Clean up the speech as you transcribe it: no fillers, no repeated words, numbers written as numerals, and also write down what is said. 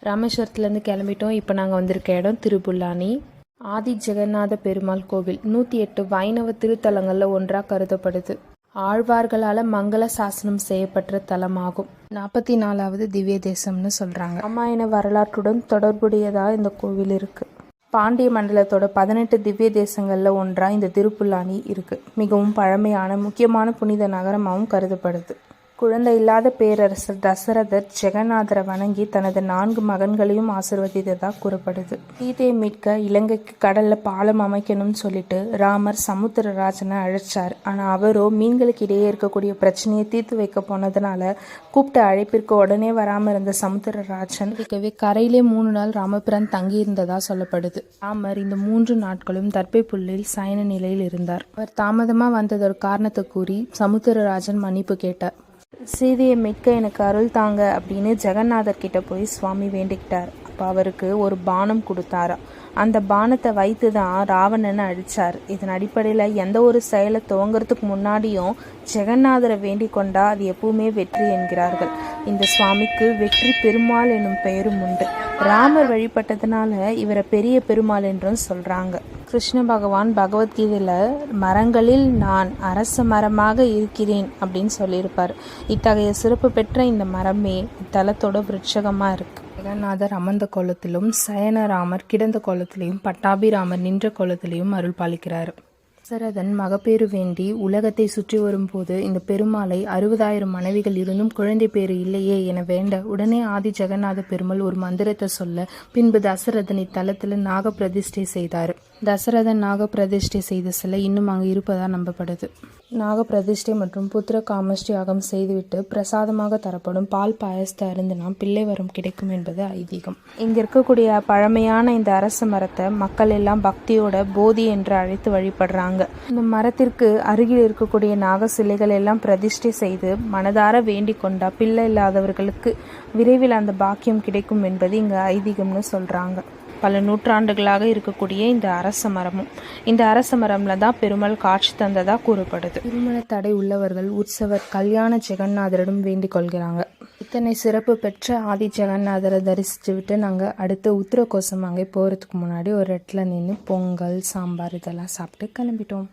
ராமேஸ்வரத்துலேருந்து கிளம்பிட்டோம். இப்போ நாங்கள் வந்திருக்க இடம் திருப்புல்லானி. ஆதி ஜெகநாத பெருமாள் கோவில் 108 வைணவ திருத்தலங்களில் ஒன்றாக கருதப்படுது. ஆழ்வார்களால் மங்கள சாசனம் செய்யப்பட்ட தலமாகும். 44வது திவ்ய தேசம்னு சொல்கிறாங்க. ராமாயண வரலாற்றுடன் தொடர்புடையதாக இந்த கோவில் இருக்குது. பாண்டிய மண்டலத்தோட 18 திவ்ய தேசங்களில் ஒன்றாக இந்த திருப்புல்லானி இருக்குது. மிகவும் பழமையான முக்கியமான புனித நகரமாகவும் கருதப்படுது. குழந்தை இல்லாத பேரரசர் தசரதர் ஜெகநாதரை வணங்கி தனது 4 மகன்களையும் ஆசிர்வதித்ததாக கூறப்படுது. சீதையை மீட்க இலங்கைக்கு கடல்ல பாலம் அமைக்கணும்னு சொல்லிட்டு ராமர் சமுத்திரராஜனை அழைச்சார். ஆனால் அவரோ மீன்களுக்கு இடையே இருக்கக்கூடிய பிரச்சனையை தீர்த்து வைக்க போனதுனால கூப்பிட்ட அழைப்பிற்கு உடனே வராமல் இருந்த சமுத்திரராஜன் இருக்கவே கரையிலே 3 நாள் ராமபிரான் தங்கியிருந்ததா சொல்லப்படுது. ராமர் இந்த 3 நாட்களும் தர்பை புல்லில் சயன நிலையில் இருந்தார். அவர் தாமதமாக வந்ததொரு காரணத்தை கூறி சமுத்திரராஜன் மன்னிப்பு கேட்டார். சீதையை மீட்க எனக்கு அருள் தாங்க அப்படின்னு ஜெகநாதர் கிட்ட போய் சுவாமி வேண்டிக்கிட்டார். அப்போ அவருக்கு ஒரு பானம் கொடுத்தாரா. அந்த பானத்தை வைத்து தான் ராவணனை அழிச்சார். இதன் அடிப்படையில் எந்த ஒரு செயலை துவங்கிறதுக்கு முன்னாடியும் ஜெகநாதரை வேண்டிக் கொண்டா அது எப்பவுமே வெற்றி என்கிறார்கள். இந்த சுவாமிக்கு வெற்றி பெருமாள் என்னும் பெயரும் உண்டு. ராமர் வழிபட்டதுனால இவரை பெரிய பெருமாள் என்றும் சொல்றாங்க. கிருஷ்ண பகவான் பகவத்கீதையில் மரங்களில் நான் அரச மரமாக இருக்கிறேன் அப்படின்னு சொல்லியிருப்பார். இத்தகைய சிறப்பு பெற்ற இந்த மரமே இத்தலத்தோட விருட்சகமாக இருக்கு. ஜெகநாதர் அமர்ந்த கோலத்திலும் சயனராமர் கிடந்த கோலத்திலையும் பட்டாபிராமர் நின்ற கோலத்திலையும் அருள் பாலிக்கிறார். தசரதன் மகப்பேறு வேண்டி உலகத்தை சுற்றி வரும்போது இந்த பெருமாளை 60,000 மனைவிகள் இருந்தும் குழந்தை பேறு இல்லையே என வேண்ட உடனே ஆதி ஜெகநாத பெருமாள் ஒரு மந்திரத்தை சொல்ல பின்பு தசரதன் இத்தலத்தில் நாக பிரதிஷ்டை செய்தார். தசரதன் நாக பிரதிஷ்டை செய்த சிலை இன்னும் அங்கு இருப்பதா நம்பப்படுது. நாக பிரதிஷ்டை மற்றும் புத்திர காமஷ்டி யாகம் செய்துவிட்டு பிரசாதமாக தரப்படும் பால் பாயசத்தை அருந்தினா பிள்ளை வரம் கிடைக்கும் என்பது ஐதீகம். இங்க இருக்கக்கூடிய பழமையான இந்த அரச மரத்தை மக்கள் எல்லாம் பக்தியோட போதி என்று அழைத்து வழிபடுறாங்க. இந்த மரத்திற்கு அருகில் இருக்கக்கூடிய நாக சிலைகள் எல்லாம் பிரதிஷ்டை செய்து மனதார வேண்டிக் கொண்டா பிள்ளை இல்லாதவர்களுக்கு விரைவில் அந்த பாக்கியம் கிடைக்கும் என்பது இங்க ஐதீகம்னு சொல்றாங்க. பல நூற்றாண்டுகளாக இருக்கக்கூடிய இந்த அரச மரம்ல தான் பெருமாள் காட்சி தந்ததா கூறப்படுது. திருமண தடை உள்ளவர்கள் உற்சவர் கல்யாண ஜெகநாதரிடம் வேண்டிக் கொள்கிறாங்க. இத்தனை சிறப்பு பெற்ற ஆதி ஜெகநாதரை தரிசித்து விட்டு நாங்கள் அடுத்த உத்தரகோசம் அங்கே போகிறதுக்கு முன்னாடி ஒரு இடத்துல நின்று பொங்கல் சாம்பார் இதெல்லாம் சாப்பிட்டு கிளம்பிட்டோம்.